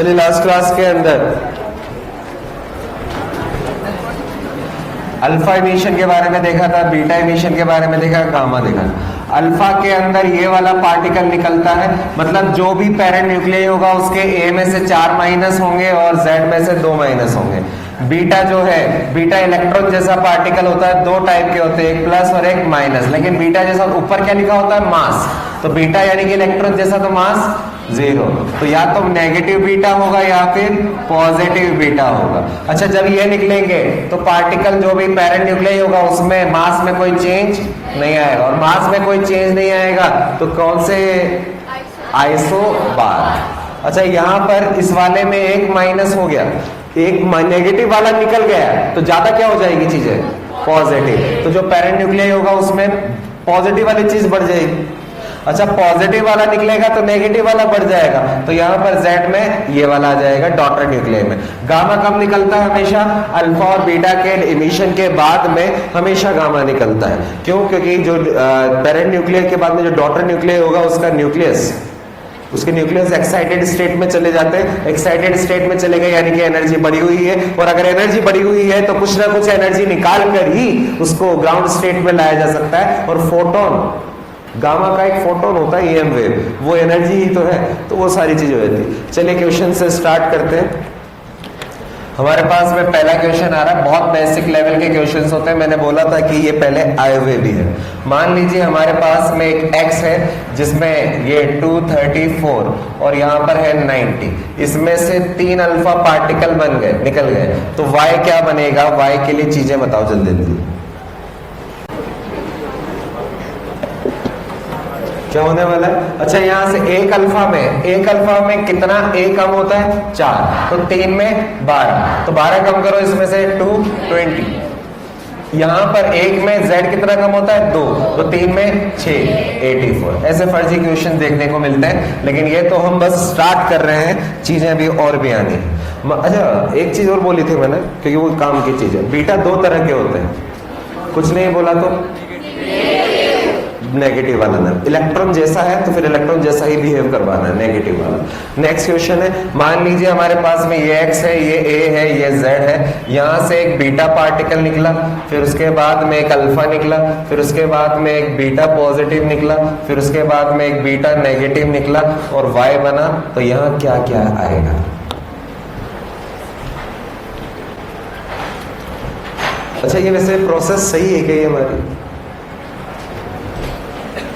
चलिए last class के अंदर अल्फा इमिशन के बारे में देखा था, बीटा इमिशन के बारे में देखा, गामा देखा। अल्फा के अंदर ये वाला पार्टिकल निकलता है, मतलब जो भी पेरेंट न्यूक्लियस होगा उसके ए में से 4 माइनस होंगे और जेड में से 2 माइनस होंगे। बीटा जो है, बीटा इलेक्ट्रॉन जैसा पार्टिकल होता है, 2 टाइप के होते हैं, एक प्लस और एक माइनस। लेकिन बीटा जैसा ऊपर क्या लिखा होता है, मास। तो बीटा यानी कि इलेक्ट्रॉन जैसा, तो मास 0। तो या तो नेगेटिव बीटा होगा या फिर पॉजिटिव बीटा होगा। अच्छा, जब ये निकलेंगे तो पार्टिकल जो भी पेरेंट न्यूक्लियस होगा उसमें मास में कोई चेंज नहीं आएगा, और मास में कोई चेंज नहीं आएगा तो कौन से, आइसोबार। अच्छा, यहां पर इस वाले में एक माइनस हो गया, एक नेगेटिव वाला निकल गया, तो ज्यादा क्या हो जाएगी चीजें, पॉजिटिव। तो जो पेरेंट न्यूक्लियस होगा उसमें पॉजिटिव वाली चीज बढ़ जाएगी। अच्छा, पॉजिटिव वाला निकलेगा तो नेगेटिव वाला बढ़ जाएगा, तो यहाँ पर Z में ये वाला आ जाएगा डॉटर न्यूक्लियस में। गामा कब निकलता है, हमेशा अल्फा और बीटा के इमिशन के बाद में हमेशा गामा निकलता है। क्यों? क्योंकि जो पेरेंट न्यूक्लियस के बाद में जो डॉटर न्यूक्लियस होगा उसका न्यूक्लियस, उसके न्यूक्लियस एक्साइटेड स्टेट में चले जाते हैं। एक्साइटेड स्टेट में चले गए यानी कि एनर्जी बढ़ी हुई है, और अगर एनर्जी बढ़ी हुई है तो कुछ ना कुछ एनर्जी निकाल कर ही उसको ग्राउंड स्टेट में लाया जा सकता है। और फोटोन, गामा का एक फोटोन होता है, EM वेव, वो एनर्जी ही तो है। तो वो सारी चीजें होती है। चलिए क्वेश्चन से स्टार्ट करते हैं। हमारे पास में पहला क्वेश्चन आ रहा है, बहुत बेसिक लेवल के क्वेश्चंस होते हैं। मैंने बोला था कि ये पहले आए हुए भी है। मान लीजिए हमारे पास में एक x है जिसमें ये 234 और यहाँ पर है 90, इसमें से 3 अल्फा पार्टिकल बन गए, निकल गए, तो y क्या बनेगा? y के लिए चीजें बताओ जल्दी जल्दी, क्या होने वाला है? अच्छा, यहां से एक अल्फा में कितना a कम होता है? 4, तो 3 में 12, तो 12 कम करो इसमें से 220। यहां पर एक में z कितना कम होता है? 2, तो 3 में 6, 84। ऐसे फर्जी क्वेश्चन देखने को मिलते हैं, लेकिन ये तो हम बस स्टार्ट कर रहे हैं, चीजें अभी और भी आनी है। अच्छा, एक चीज और बोली थी मैंने, क्योंकि वो काम की चीज है। बीटा 2 तरह के होते हैं, कुछ नहीं बोला तो नेगेटिव वाला ना, इलेक्ट्रॉन जैसा है तो फिर इलेक्ट्रॉन जैसा ही बिहेव करवाना है, नेगेटिव वाला। नेक्स्ट क्वेश्चन है, मान लीजिए हमारे पास में ये x है, ये a है, ये z है, यहां से एक बीटा पार्टिकल निकला, फिर उसके बाद में एक अल्फा निकला, फिर उसके बाद में एक बीटा पॉजिटिव निकला, फिर उसके बाद में एक बीटा नेगेटिव निकला और y बना, तो यहाँ क्या क्या आएगा? अच्छा, ये वैसे प्रोसेस सही है क्या ये हमारी?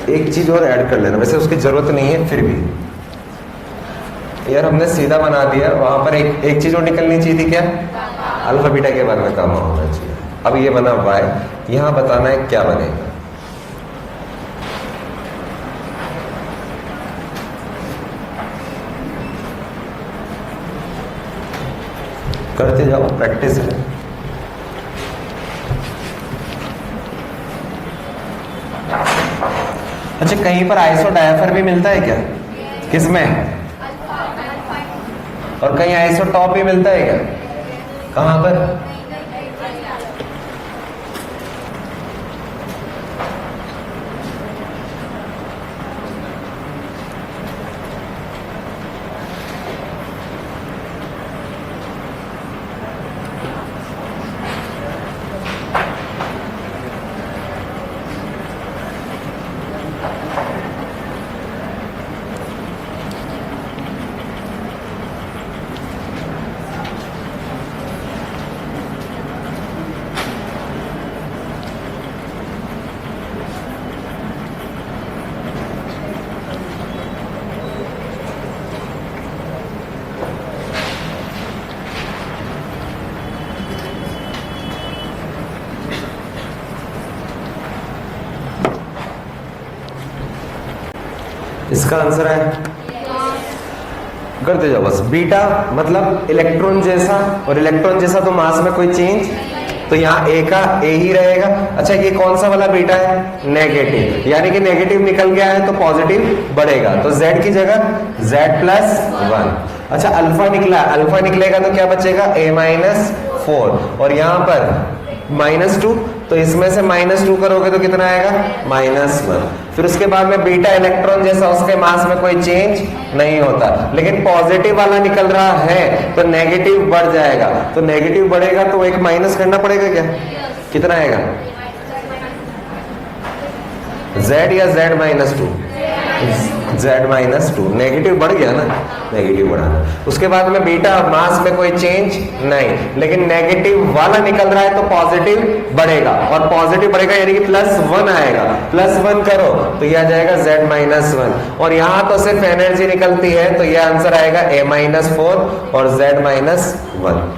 एक चीज और ऐड कर लेना, वैसे उसकी जरूरत नहीं है, फिर भी यार हमने सीधा बना दिया। वहां पर एक चीज और निकलनी चाहिए थी, क्या? अल्फा बीटा के बारे में काम होना चाहिए। अब ये बना y, यहां बताना है क्या बनेगा। करते जाओ, प्रैक्टिस है। अच्छा, कहीं पर आइसोडायफर भी मिलता है क्या? किसमें? और कहीं आइसोटॉप भी मिलता है क्या? कहां पर? इसका आंसर है, करते जाओ बस। बीटा मतलब इलेक्ट्रॉन जैसा, और इलेक्ट्रॉन जैसा तो मास में कोई चेंज, तो यहाँ ए का ए ही रहेगा। अच्छा, ये कौन सा वाला बीटा है? नेगेटिव, यानी कि नेगेटिव निकल गया है तो पॉजिटिव बढ़ेगा, तो z की जगह z+1। अच्छा, अल्फा निकला, अल्फा निकलेगा तो क्या बचेगा? a-4, और यहाँ पर -2, तो इसमें से -2 करोगे तो कितना आएगा? -1। फिर उसके बाद में बीटा इलेक्ट्रॉन जैसा उसके मास में कोई चेंज नहीं होता, लेकिन पॉजिटिव वाला निकल रहा है तो नेगेटिव बढ़ जाएगा। तो नेगेटिव बढ़ेगा तो एक माइनस करना पड़ेगा क्या? कितना आएगा? Z या Z-2? Z-2। नेगेटिव बढ़ गया ना, नेगेटिव बढ़ा। उसके बाद में बीटा मास में कोई चेंज नहीं, लेकिन नेगेटिव वाला निकल रहा है तो पॉजिटिव बढ़ेगा, और पॉजिटिव बढ़ेगा यानी कि +1 आएगा। +1 करो तो ये आ जाएगा Z-1, और यहां तो सिर्फ एनर्जी निकलती है तो ये आंसर आएगा A-4 और Z-1,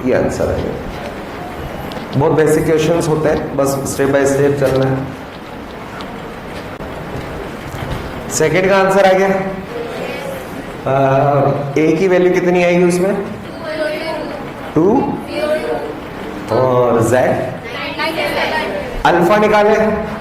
ये आंसर आएगा। बहुत बेसिक क्वेश्चंस होते हैं, बस स्टेप बाय स्टेप चलना है। सेकेंड का आंसर आ गया। ए की वैल्यू कितनी आएगी उसमें? 2 और Z अल्फा निकाले।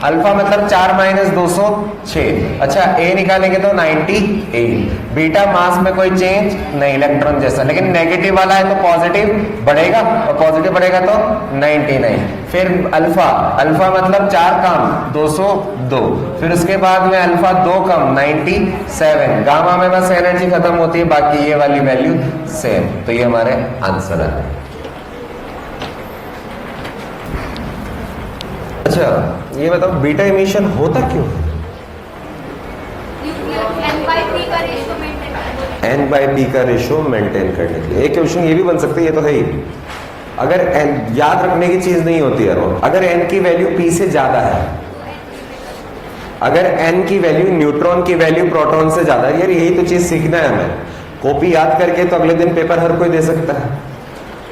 अल्फा मतलब 4 - 206। अच्छा ए निकालेंगे तो 98। बीटा मास में कोई चेंज नहीं, इलेक्ट्रॉन जैसा, लेकिन नेगेटिव वाला है तो पॉजिटिव बढ़ेगा, और पॉजिटिव बढ़ेगा तो 99। फिर अल्फा, अल्फा मतलब 4 कम 202। फिर उसके बाद में अल्फा 2 कम 97। गामा में बस एनर्जी खत्म होती है, बाकी ये वाली वैल्यू सेम। तो ये हमारे आंसर है। अच्छा ये बताओ बीटा इमिशन होता क्यों? N/P का रेशियो मेंटेन करने के लिए। एक क्वेश्चन ये भी बन सकता है, ये तो है ही। अगर N, याद रखने की चीज नहीं होती है, अगर N की वैल्यू P से ज्यादा है, अगर N की वैल्यू न्यूट्रॉन की वैल्यू प्रोटॉन से ज्यादा है, यार यही तो चीज सीखना है हमें। कॉपी याद करके तो अगले दिन पेपर हर कोई दे सकता है,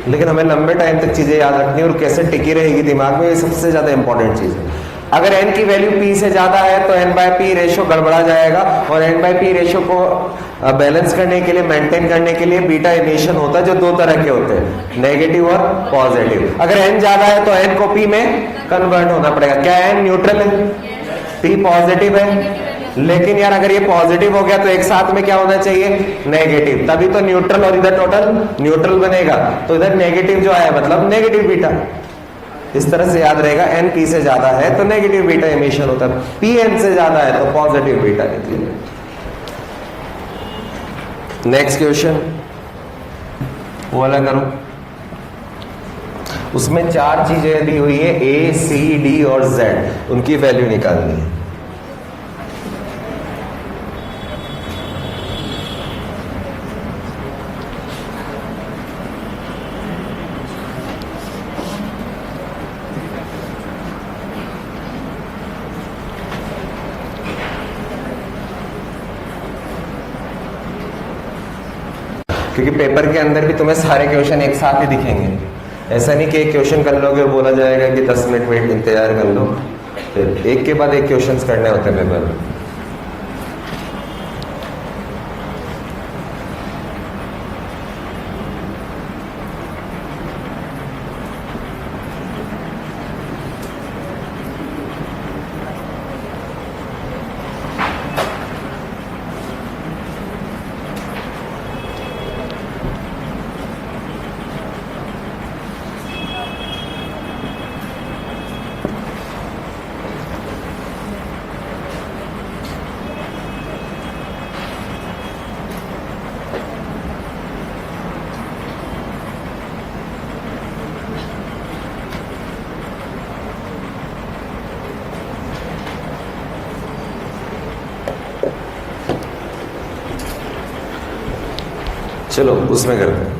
लेकिन हमें लंबे टाइम तक चीजें याद रखनी है और कैसे टिकी रहेगी दिमाग में, ये सबसे ज्यादा इंपॉर्टेंट चीज है। अगर n की वैल्यू p से ज्यादा है तो N/P रेशियो गड़बड़ा जाएगा, और N/P रेशियो को बैलेंस करने के लिए, मेंटेन करने के लिए बीटा इमिशन होता है, जो 2 तरह के होते हैं, नेगेटिव और पॉजिटिव। अगर n ज्यादा है तो n को p में कन्वर्ट होना पड़ेगा। क्या n न्यूट्रल है? p पॉजिटिव है, लेकिन यार अगर ये पॉजिटिव हो गया तो एक साथ में क्या होना चाहिए? नेगेटिव, तभी तो न्यूट्रल और इधर टोटल न्यूट्रल बनेगा। तो इधर नेगेटिव जो है मतलब नेगेटिव बीटा, इस तरह से याद रहेगा। n p से ज्यादा है तो नेगेटिव बीटा इमिशन होता है, p n से ज्यादा है तो पॉजिटिव बीटा निकलेगा। नेक्स्ट क्वेश्चन वो वाला करो। उसमें 4 चीजें दी हुई है, A, C, D और Z, उनकी वैल्यू निकालनी है। क्योंकि पेपर के अंदर भी तुम्हें सारे क्वेश्चन एक साथ ही दिखेंगे। ऐसा नहीं कि एक क्वेश्चन कर लोगे और बोला जाएगा कि 10 मिनट वेट इंतजार कर लो, फिर एक के बाद एक क्वेश्चंस करने होते हैं पेपर में। चलो उसमें करते हैं।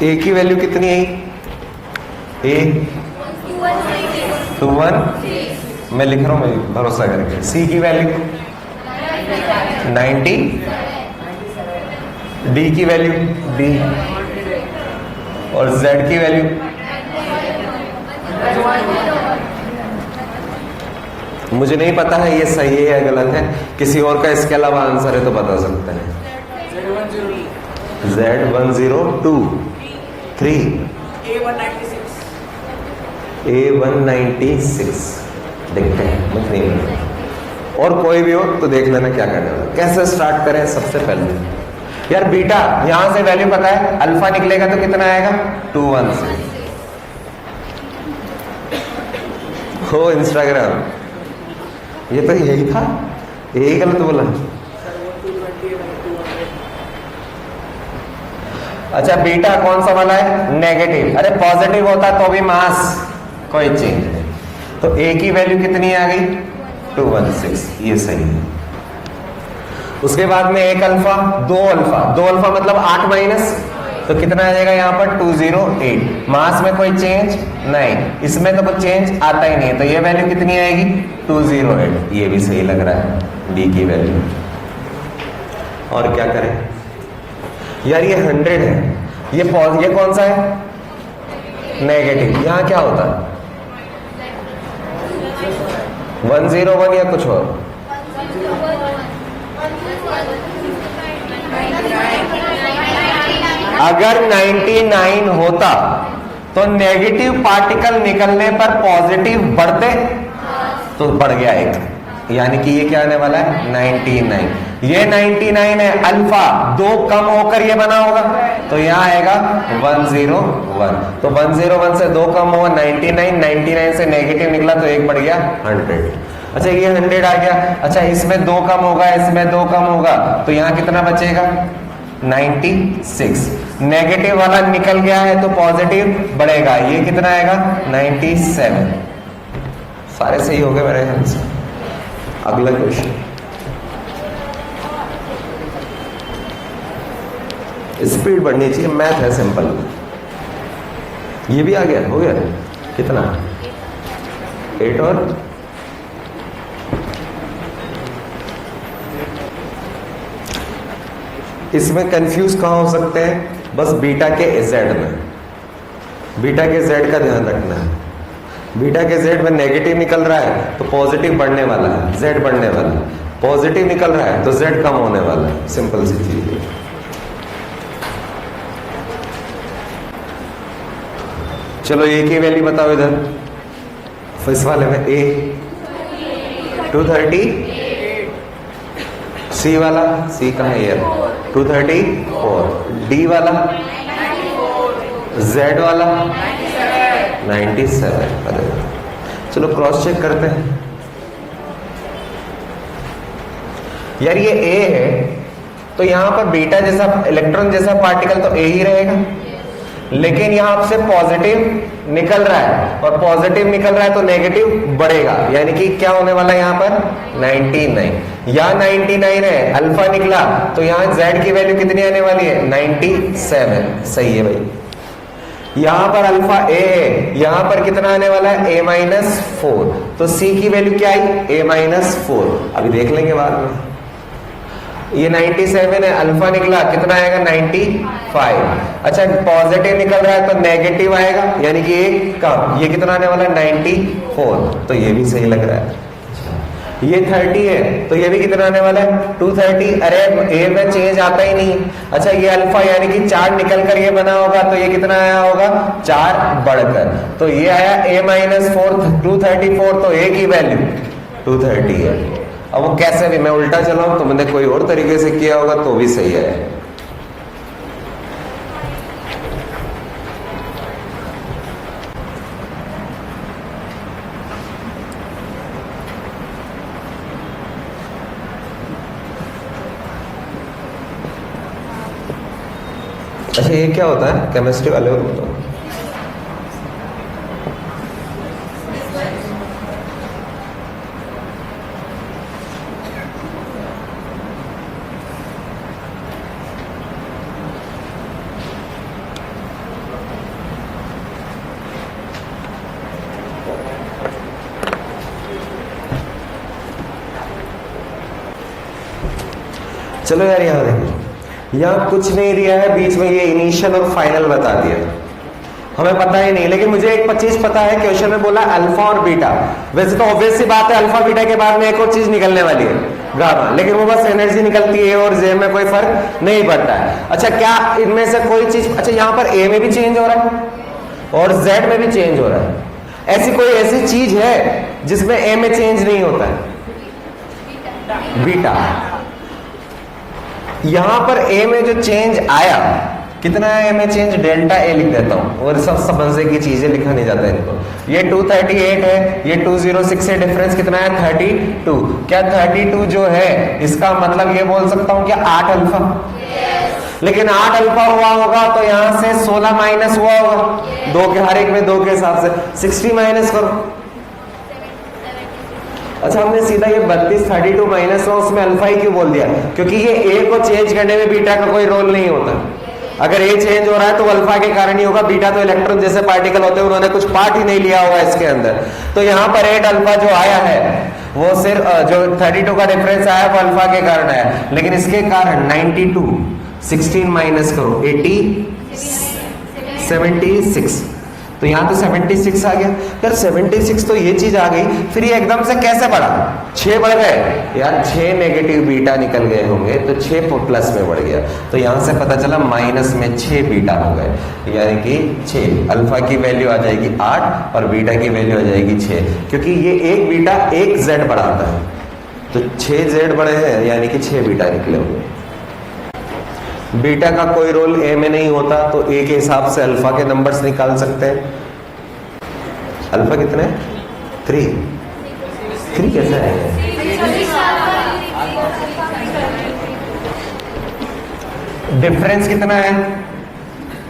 ए की वैल्यू कितनी आई? ए 21, मैं लिख रहा हूं, मैं भरोसा करके। सी की वैल्यू 90, डी की वैल्यू डी, और जेड की वैल्यू मुझे नहीं पता है ये सही है या गलत है, किसी और का इसके अलावा आंसर है तो बता सकते हैं। Z102 3 A196 देखते हैं, मत नहीं, और कोई भी हो तो देख लेना क्या करना है। कैसे स्टार्ट करें? सबसे पहले यार बीटा यहां से वैल्यू पता है, अल्फा निकलेगा तो कितना आएगा? 21 से हो इंस्टाग्राम, ये तो यही था, यही गलत बोला। अच्छा बीटा कौन सा वाला है? नेगेटिव। अरे पॉजिटिव होता तो भी मास कोई चेंज नहीं। तो ए की वैल्यू कितनी आ गई? 216, ये सही है। उसके बाद में एक अल्फा, दो अल्फा मतलब 8 माइनस, तो कितना आ जाएगा यहाँ पर? 208। मास में कोई चेंज नहीं, इसमें तो कोई चेंज आता ही नहीं है, तो ये वैल्यू कितनी आएगी? 208। ये भी सही लग रहा है, डी की वैल्यू। और क्या करें यार, ये 100 है, ये कौन सा है? नेगेटिव। यहाँ क्या होता है? 101 या कुछ और? अगर 99 होता तो नेगेटिव पार्टिकल निकलने पर पॉजिटिव बढ़ते, तो बढ़ गया एक, यानी कि ये क्या आने वाला है? 99। ये 99 है, अल्फा 2 कम होकर ये बना होगा, तो यहाँ आएगा 101। तो 101 से 2 कम हुआ 99, 99 से नेगेटिव निकला तो एक बढ़ गया 100। अच्छा ये 100 आ गया। अच्छा इसमें 2 कम होगा, इसमें 2 कम होगा, तो यहाँ कितना बचेगा? 96। नेगेटिव वाला निकल गया है तो पॉजिटिव बढ़ेगा, ये कितना आएगा? 97। सारे सही हो गए मेरे ख्याल से। अगला क्वेश्चन, स्पीड बढ़नी चाहिए, मैथ है सिंपल। ये भी आ गया, हो गया कितना? 8 और इसमें कंफ्यूज कहां हो सकते हैं? बस बीटा के जेड में, बीटा के जेड का ध्यान रखना है। बीटा के जेड में नेगेटिव निकल रहा है तो पॉजिटिव बढ़ने वाला है, जेड बढ़ने वाला है। पॉजिटिव निकल रहा है तो जेड कम होने वाला है, सिंपल सी चीज है। चलो ए की वैल्यू बताओ इधर, इस वाले में ए 230, सी वाला, सी कहाँ है यार? 234, डी वाला, जेड वाला 97। अरे चलो क्रॉस चेक करते हैं यार, ये ए है तो यहां पर बीटा जैसा इलेक्ट्रॉन जैसा पार्टिकल तो ए ही रहेगा, लेकिन यहां से पॉजिटिव निकल रहा है और पॉजिटिव निकल रहा है तो नेगेटिव बढ़ेगा, यानी कि क्या होने वाला है यहां पर? 99। या 99 है, अल्फा निकला तो यहां जेड की वैल्यू कितनी आने वाली है? 97। सही है भाई। यहां पर अल्फा ए है, यहां पर कितना आने वाला है? A-4। तो सी की वैल्यू क्या आई? A-4। अभी देख लेंगे बाद में। ये 97 है, अल्फा निकला कितना आएगा? 95। अच्छा पॉजिटिव निकल रहा है तो नेगेटिव आएगा, यानी कि एक कम, ये कितना आने वाला है? 94। तो ये भी सही लग रहा है। ये 30 है तो ये भी कितना आने वाला है? 230। अरे ए में चेंज आता ही नहीं। अच्छा ये अल्फा यानी कि 4 निकल कर ये बना होगा तो ये कितना आया होगा? 4 बढ़कर, तो ये आया A-4 234, तो ए की वैल्यू 230 है। अब वो कैसे भी, मैं उल्टा चलाऊं तो मैंने कोई और तरीके से किया होगा तो भी सही है। अच्छा ये क्या होता है? केमिस्ट्री वाले हो तो चलो यार यहाँ देखो, यहाँ कुछ नहीं दिया है, बीच में ये इनिशियल और फाइनल बता दिया, हमें पता ही नहीं। लेकिन मुझे एक 25 पता है, क्वेश्चन में बोला अल्फा और बीटा। वैसे तो ऑब्वियस सी बात है अल्फा बीटा के बाद में एक और चीज निकलने वाली है, गामा, लेकिन वो बस एनर्जी निकलती है और जे में कोई फर्क नहीं पड़ता है। अच्छा क्या इनमें से कोई चीज, अच्छा यहाँ पर ए में भी चेंज हो रहा है और जेड में भी चेंज हो रहा है, ऐसी कोई ऐसी चीज है जिसमें ए में चेंज नहीं होता है? बीटा। यहां पर ए में जो चेंज आया, कितना है में चेंज, डेल्टा ए लिख देता हूं, और सब समझने की चीजें लिखा नहीं जाता इनको। ये 238 है, ये 206 है, डिफरेंस कितना है 32। क्या 32 जो है इसका मतलब ये बोल सकता हूं क्या 8 अल्फा? लेकिन 8 अल्फा हुआ होगा तो यहां से 16 माइनस हुआ होगा, दो के हर एक में 2 के हिसाब से 60 माइनस करो। अच्छा, हमने सीधा ये 32 32 माइनस हुआ, उसमें अल्फा ही क्यों बोल दिया? क्योंकि ये ए को चेंज करने में बीटा का कोई रोल नहीं होता। अगर ए चेंज हो रहा है तो अल्फा के कारण ही होगा, बीटा तो इलेक्ट्रॉन जैसे पार्टिकल होते हैं, उन्होंने कुछ पार्ट ही नहीं लिया हुआ इसके अंदर। तो यहाँ पर 8 अल्फा जो आया है वो सिर्फ जो 32 का डिफरेंस आया वो अल्फा के कारण आया, लेकिन इसके कारण 92 16 माइनस करो 80 76, तो यहां तो 76 आ गया। यार 76 तो ये चीज आ गई, फिर ये एकदम से कैसे बढ़ा? 6 बढ़ गए यार, 6 नेगेटिव बीटा निकल गए होंगे तो 6 प्लस में बढ़ गया, तो यहां से पता चला माइनस में 6 बीटा हो गए, यानी कि 6 अल्फा की वैल्यू आ जाएगी 8 और बीटा की वैल्यू आ जाएगी 6, क्योंकि ये एक बीटा एक जेड बढ़ाता है, तो 6 जेड बढ़े हैं यानी कि 6 बीटा निकले होंगे। बीटा का कोई रोल ए में नहीं होता, तो ए के हिसाब से अल्फा के नंबर्स निकाल सकते हैं। अल्फा कितने? 3 कैसे आएगा? डिफरेंस कितना है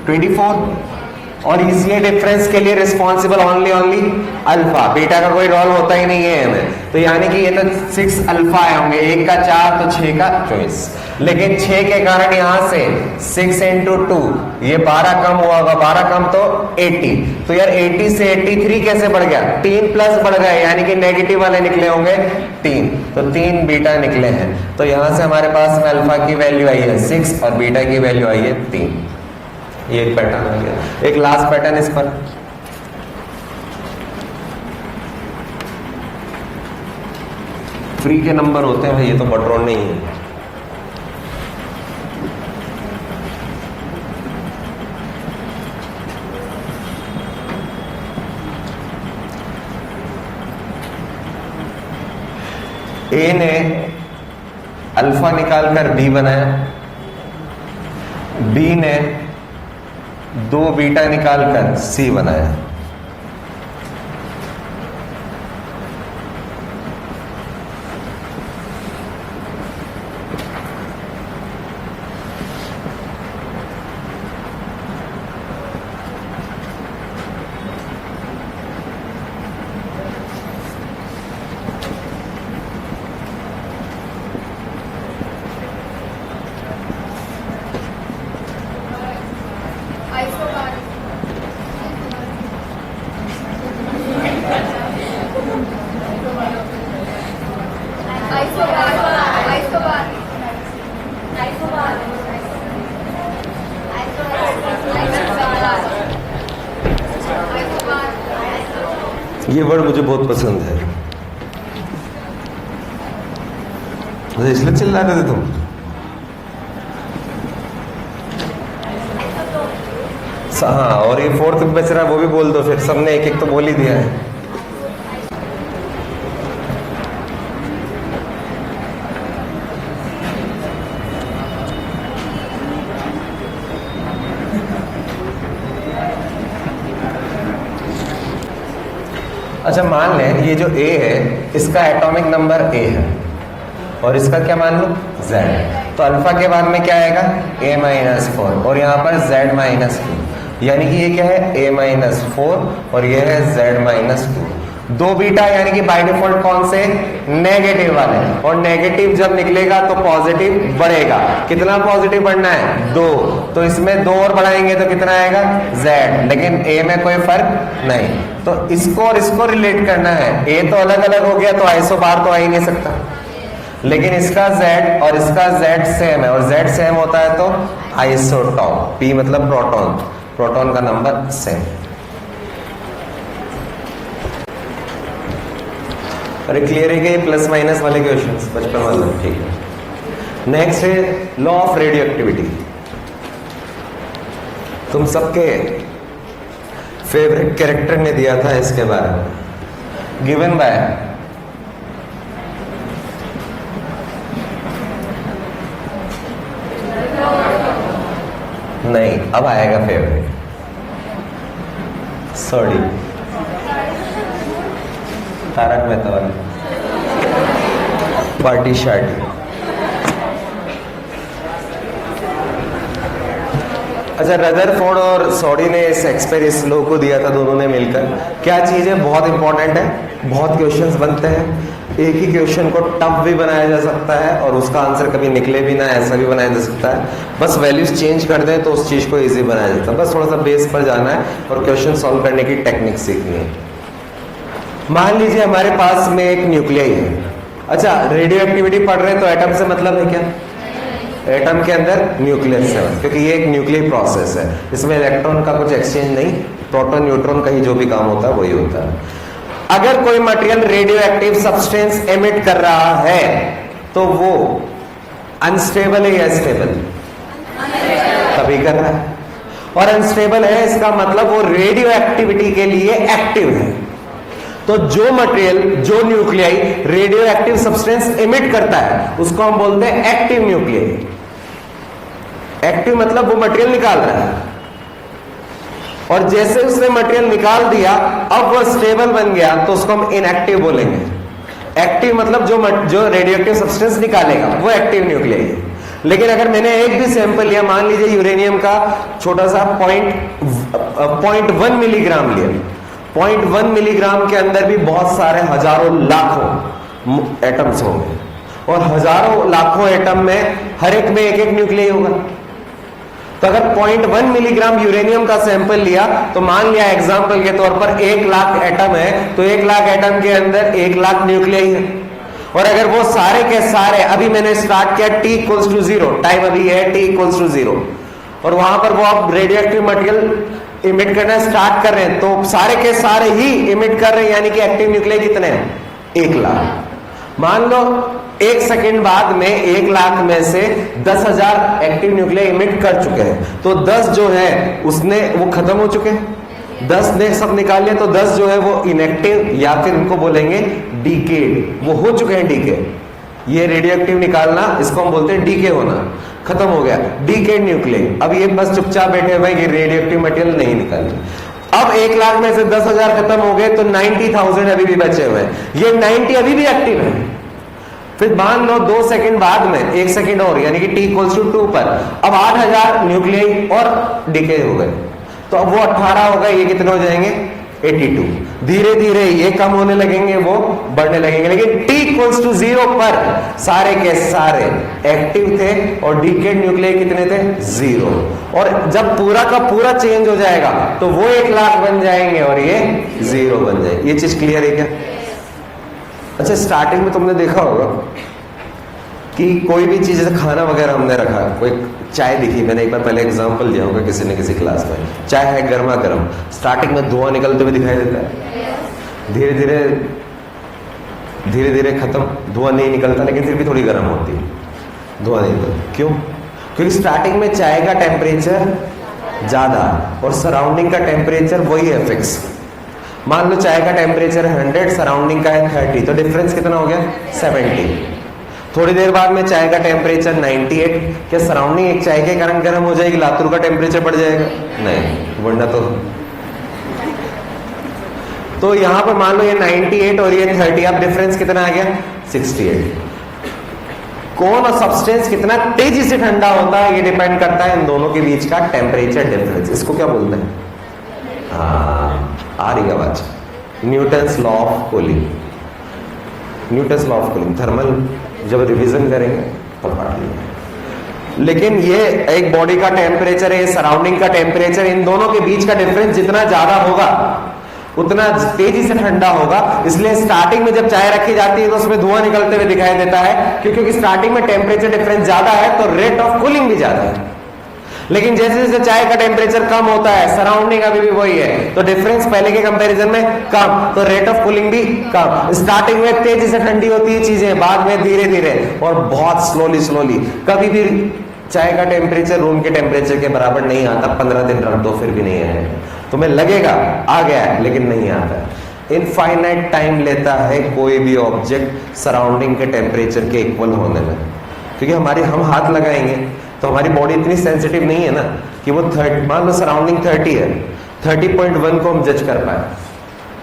24, और इसलिए डिफरेंस के लिए रिस्पॉन्सिबल ओनली अल्फा, बीटा का कोई रोल होता ही नहीं है हमें, तो यानी कि ये तो 6 अल्फा आए होंगे, 1 का 4 तो 6 का 24, लेकिन 6 के कारण यहां से 6 into 2 ये 12 कम हुआ होगा, 12 कम तो 80, तो यार 80 से 83 कैसे बढ़ गया? 3 प्लस बढ़ गए, यानी कि नेगेटिव वाले निकले होंगे 3, तो 3 बीटा निकले हैं, तो यहां से हमारे पास में अल्फा की वैल्यू आई है 6 और बीटा की वैल्यू आई है 3। ये एक पैटर्न आ गया। एक लास्ट पैटर्न इस पर, फ्री के नंबर होते हैं भाई, ये तो बटरॉन नहीं है। ए ने अल्फा निकालकर बी बनाया, बी ने 2 बीटा निकालकर सी बनाया। ये वर्ड मुझे बहुत पसंद है, इसलिए चिल्ला रहे थे तुम। हाँ, और ये 4th बच रहा है वो भी बोल दो, फिर सबने एक एक तो बोल ही दिया है। अच्छा, मान लें ये जो A है इसका एटॉमिक नंबर A है और इसका क्या मान लो Z, तो अल्फा के बाद में क्या आएगा A-4 और यहाँ पर Z-2, यानी कि ये क्या है A-4 और ये है Z-2। 2 बीटा यानी कि बाय डिफॉल्ट कौन से नेगेटिव वाले, और नेगेटिव जब निकलेगा तो पॉजिटिव बढ़ेगा। कितना पॉजिटिव बढ़ना है 2, तो इसमें 2 और बढ़ाएंगे तो कितना आएगा Z, लेकिन A में कोई फर्क नहीं, तो इसको और इसको रिलेट करना है। A तो अलग अलग हो गया तो आइसो बार तो आ ही नहीं सकता, लेकिन इसका Z और इसका Z सेम है और Z सेम होता है तो आइसोटॉप, P मतलब प्रोटॉन, प्रोटॉन का नंबर सेम। अरे क्लियर है कि प्लस माइनस वाले क्वेश्चंस बचपन वाले? ठीक है। नेक्स्ट है लॉ ऑफ रेडियो एक्टिविटी। तुम सबके फेवरेट कैरेक्टर ने दिया था इसके बारे में, गिवन बाय नहीं, अब आएगा फेवरेट, सॉरी, तारक मेहता वाली पार्टी शार्टी। अच्छा, रदरफोर्ड और सॉडी ने इस एक्सपेरिमेंट लॉ को दिया था दोनों ने मिलकर। क्या चीज है, बहुत इंपॉर्टेंट है, बहुत क्वेश्चंस बनते हैं। एक ही क्वेश्चन को टफ भी बनाया जा सकता है और उसका आंसर कभी निकले भी ना, ऐसा भी बनाया जा सकता है। बस वैल्यूज चेंज कर दें तो उस चीज को इजी बनाया जाता है। बस थोड़ा सा बेस पर जाना है और क्वेश्चन सॉल्व करने की टेक्निक सीखनी है। मान लीजिए हमारे पास में एक न्यूक्लियाई है। अच्छा, रेडियो एक्टिविटी पढ़ रहे हैं तो एटम से मतलब है क्या? एटम के अंदर न्यूक्लियस है, क्योंकि ये एक न्यूक्लियर प्रोसेस है। इसमें इलेक्ट्रॉन का कुछ एक्सचेंज नहीं, प्रोटॉन न्यूट्रॉन का ही जो भी काम होता है वही होता है। अगर कोई material radio active substance emit कर रहा है तो वो अनस्टेबल है या स्टेबल? तभी कर रहा है। और अनस्टेबल है इसका मतलब वो रेडियो एक्टिविटी के लिए एक्टिव है। तो जो मटेरियल, जो nuclei radio active substance emit करता है उसको हम बोलते हैं एक्टिव न्यूक्लियाई। एक्टिव मतलब वो मटेरियल निकाल रहा है, और जैसे उसने मटेरियल निकाल दिया अब वो स्टेबल बन गया तो उसको हम इनएक्टिव बोलेंगे। एक्टिव मतलब जो रेडियो एक्टिव सब्सटेंस निकालेगा वो एक्टिव न्यूक्लियाई है। लेकिन अगर मैंने एक भी सैंपल लिया, मान लीजिए यूरेनियम का छोटा सा 0.1 मिलीग्राम लिया, 0.1 मिलीग्राम के अंदर भी बहुत सारे हजारों लाखों एटम्स होंगे, और हजारों लाखों एटम में हर एक में एक एक न्यूक्लियाई होगा। तो अगर 0.1 मिलीग्राम यूरेनियम का सैंपल लिया तो मान लिया एग्जांपल के तौर पर 1 लाख एटम है, तो 1 लाख एटम के अंदर 1 लाख न्यूक्लियाई है। और अगर वो सारे के सारे, अभी मैंने स्टार्ट किया t इक्वल्स टू 0, टाइम अभी है t इक्वल्स टू 0, और वहां पर वो आप रेडियो एक्टिव मटेरियल इमिट करना स्टार्ट कर रहे हैं, तो सारे के सारे ही इमिट कर रहे हैं, यानी कि एक्टिव न्यूक्लियाई कितने हैं? 1 लाख। मान लो 1 सेकेंड बाद में 1 लाख में से 10,000 एक्टिव न्यूक्लियाई इमिट कर चुके हैं, तो 10 जो है उसने वो खत्म हो चुके हैं, 10 ने सब निकाल लिया, तो 10 जो है वो इनएक्टिव या फिर इनको बोलेंगे डीकेड, वो हो चुके हैं डीके। ये रेडियो एक्टिव निकालना, इसको हम बोलते हैं डीके होना, खत्म हो गया, डीकेड न्यूक्लियाई। अब ये बस चुपचाप बैठे हुए कि रेडियो एक्टिव मटेरियल नहीं निकालना। अब 1 लाख में से 10,000 खत्म हो गए तो 90,000 अभी भी बचे हुए हैं, ये 90 अभी भी एक्टिव है। फिर मान लो 2 सेकंड बाद में 1 सेकंड और, यानी कि t इक्वल्स टू 2 पर अब 8,000 न्यूक्लियाई और डिके हो गए, तो अब वो 18 हो गए, ये कितने हो जाएंगे? 82। धीरे धीरे ये कम होने लगेंगे, वो बढ़ने लगेंगे, लेकिन t इक्वल्स टू 0 पर सारे के सारे एक्टिव थे और डिकेड न्यूक्लियाई कितने थे? 0। और जब पूरा का पूरा चेंज हो जाएगा तो वो 1 लाख बन जाएंगे और ये 0 बन जाएंगे। ये चीज क्लियर है क्या? अच्छा, स्टार्टिंग में तुमने देखा होगा कि कोई भी चीज, जैसे खाना वगैरह हमने रखा, कोई चाय दिखी, मैंने एक बार पहले एग्जांपल दिया होगा किसी ने किसी क्लास में, चाय है गर्मा गर्म, स्टार्टिंग में धुआं निकलते हुए दिखाई देता है, धीरे धीरे धीरे धीरे खत्म, धुआं नहीं निकलता, लेकिन फिर भी थोड़ी गर्म होती है, धुआं नहीं निकलता। क्यों? क्योंकि स्टार्टिंग में चाय का टेम्परेचर ज्यादा और सराउंडिंग का टेम्परेचर वही है फिक्स। मान लो चाय का टेम्परेचर 100, सराउंडिंग का है 30, तो डिफरेंस कितना हो गया? 70। थोड़ी देर बाद में चाय का टेम्परेचर 98, क्या सराउंडिंग एक चाय के कारण गर्म हो जाएगी, लातूर का टेम्परेचर बढ़ जाएगा? नहीं, वरना तो यहां पर मान लो ये 98 और ये 30, अब डिफरेंस कितना आ गया? 68। कौन और सब्सटेंस कितना तेजी से ठंडा होता है ये डिपेंड करता है इन दोनों के बीच का टेम्परेचर डिफरेंस। इसको क्या बोलते हैं? आ रही आवाज, Newton's law of cooling. Newton's law of cooling thermal जब रिवीजन करेंगे तो पढ़ लेंगे। लेकिन ये एक बॉडी का टेम्परेचर है, सराउंडिंग का टेम्परेचर, इन दोनों के बीच का डिफरेंस जितना ज्यादा होगा उतना तेजी से ठंडा होगा। इसलिए स्टार्टिंग में जब चाय रखी जाती है तो उसमें धुआं निकलते हुए दिखाई देता है, क्योंकि स्टार्टिंग में टेम्परेचर डिफरेंस ज्यादा है तो रेट ऑफ कूलिंग भी ज्यादा है। लेकिन जैसे जैसे चाय का टेम्परेचर कम होता है, सराउंडिंग अभी भी वही है, तो डिफरेंस पहले के कंपैरिजन में कम, तो रेट ऑफ कूलिंग भी कम। स्टार्टिंग में तेजी से ठंडी होती है चीजें, बाद में धीरे धीरे और बहुत स्लोली। कभी भी चाय का टेम्परेचर रूम के टेम्परेचर के बराबर नहीं आता, 15 दिन रख दो फिर भी नहीं आएगा, तुम्हें लगेगा आ गया है लेकिन नहीं आता। इनफाइनाइट टाइम लेता है कोई भी ऑब्जेक्ट सराउंडिंग के टेम्परेचर के इक्वल होने में, क्योंकि हम हाथ लगाएंगे तो हमारी बॉडी इतनी सेंसिटिव नहीं है ना कि वो 30, मान लो सराउंडिंग 30 है, 30.1 को हम जज कर पाए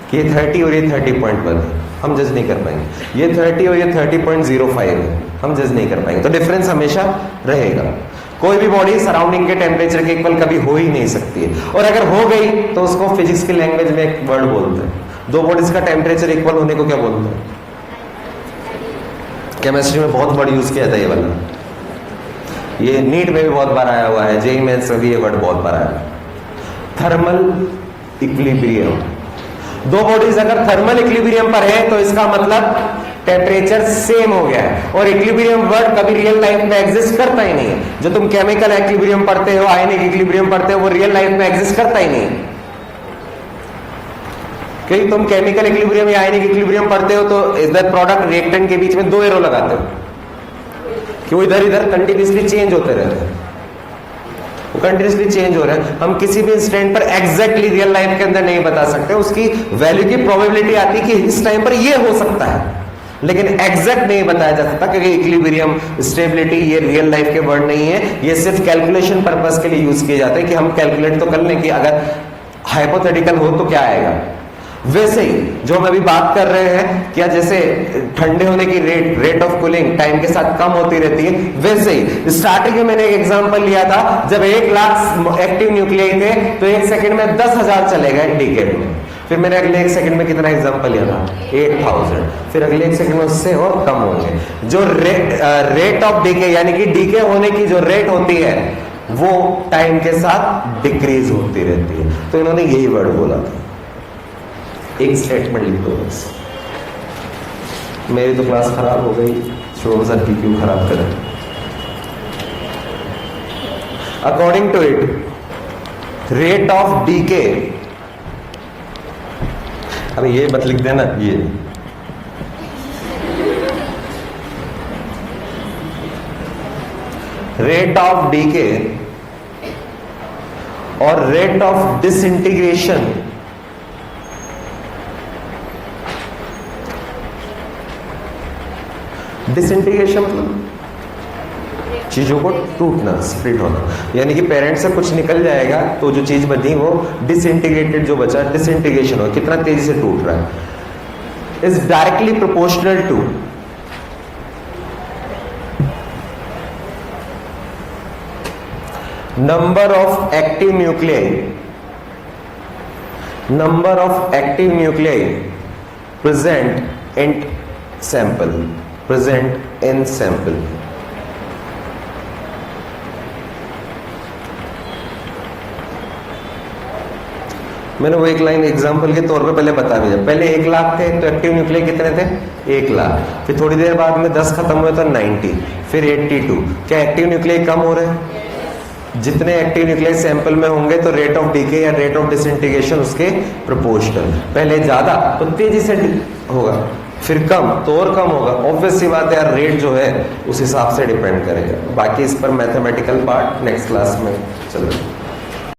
कि ये 30 और ये 30.1 है, हम जज नहीं कर पाएंगे। ये 30 और ये 30.05 है, हम जज नहीं कर पाएंगे। तो डिफरेंस हमेशा रहेगा। कोई भी बॉडी सराउंडिंग के टेम्परेचर के इक्वल कभी हो ही नहीं सकती है, और अगर हो गई तो उसको फिजिक्स की लैंग्वेज में एक वर्ड बोलते हैं। दो बॉडीज का टेम्परेचर इक्वल होने को क्या बोलते हैं? केमिस्ट्री में बहुत वर्ड यूज किया था ये वाला, ये नीट में भी बहुत बार आया हुआ है, जेईई मेंस में भी ये वर्ड बहुत बार आया। Thermal equilibrium. दो बॉडीज अगर थर्मल इक्विलिब्रियम पर है तो इसका मतलब टेम्परेचर सेम हो गया है, और इक्विलिब्रियम वर्ड कभी रियल लाइफ में एग्जिस्ट करता ही नहीं है। जो तुम केमिकल इक्विलिब्रियम पढ़ते हो, आयनिक इक्विलिब्रियम पढ़ते हो, वो रियल लाइफ में एग्जिस्ट करता ही नहीं है। क्योंकि तुम केमिकल इक्विलिब्रियम या आयनिक इक्विलिब्रियम पढ़ते हो तो इधर प्रोडक्ट रिएक्टेंट के बीच में 2 एरो लगाते हो कि वो इधर इधर कंटिन्यूसली चेंज होते रहते हैं, वो कंटिन्यूसली चेंज हो रहे हैं। हम किसी भी इंस्टेंट पर एग्जैक्टली रियल लाइफ के अंदर नहीं बता सकते, उसकी वैल्यू की प्रोबेबिलिटी आती है कि इस टाइम पर ये हो सकता है, लेकिन एग्जैक्ट नहीं बताया जा सकता, क्योंकि इक्विलिब्रियम, स्टेबिलिटी ये रियल लाइफ के वर्ड नहीं है, ये सिर्फ कैलकुलेशन पर्पस के लिए यूज किए जाते हैं कि हम कैलकुलेट तो कर लें कि अगर हाइपोथेटिकल हो तो क्या आएगा। वैसे ही जो हम अभी बात कर रहे हैं, क्या जैसे ठंडे होने की रेट ऑफ कूलिंग टाइम के साथ कम होती रहती है, वैसे ही स्टार्टिंग में मैंने एक एग्जांपल लिया था, जब 1 लाख एक्टिव न्यूक्लियाई थे तो 1 सेकंड में 10,000 चले गए डिकेड में। फिर मैंने अगले 1 सेकंड में कितना एग्जांपल लिया था? 8,000। फिर अगले 1 सेकंड में उससे और कम होंगे। जो रेट ऑफ डीके यानी कि डीके होने की जो रेट होती है वो टाइम के साथ डिक्रीज होती रहती है। तो इन्होंने यही वर्ड बोला था। एक स्टेटमेंट लिख दो बस। मेरी तो क्लास खराब हो गई, छोड़ो सर की क्यों खराब करें। According to it rate of decay, अरे ये मत लिख देना, ये रेट ऑफ डीके और रेट ऑफ डिसइंटीग्रेशन डिसइंटीग्रेशन मतलब चीजों को टूटना, स्प्लिट होना, यानी कि पेरेंट से कुछ निकल जाएगा तो जो चीज बनी वो डिसइंटीग्रेटेड, जो बचा डिसइंटीग्रेशन हो, कितना तेजी से टूट रहा है, is directly proportional to number of active nuclei present in sample. मैंने वो एक लाइन एग्जांपल के तौर पे पहले बता दिया। पहले 1 लाख थे तो एक्टिव न्यूक्लियाई कितने थे? 1 लाख। फिर थोड़ी देर बाद में 10 खत्म हुए तो 90, फिर 82। क्या एक्टिव न्यूक्लियाई कम हो रहे हैं? जितने एक्टिव न्यूक्लियाई सैंपल में होंगे तो रेट ऑफ डीके या रेट ऑफ डिसइंटीग्रेशन उसके प्रोपोर्शनल। पहले ज्यादा तो तेजी से होगा, फिर कम तो और कम होगा। ऑब्वियस सी बात है यार, रेट जो है उस हिसाब से डिपेंड करेगा। बाकी इस पर मैथमेटिकल पार्ट नेक्स्ट क्लास में चलेगा।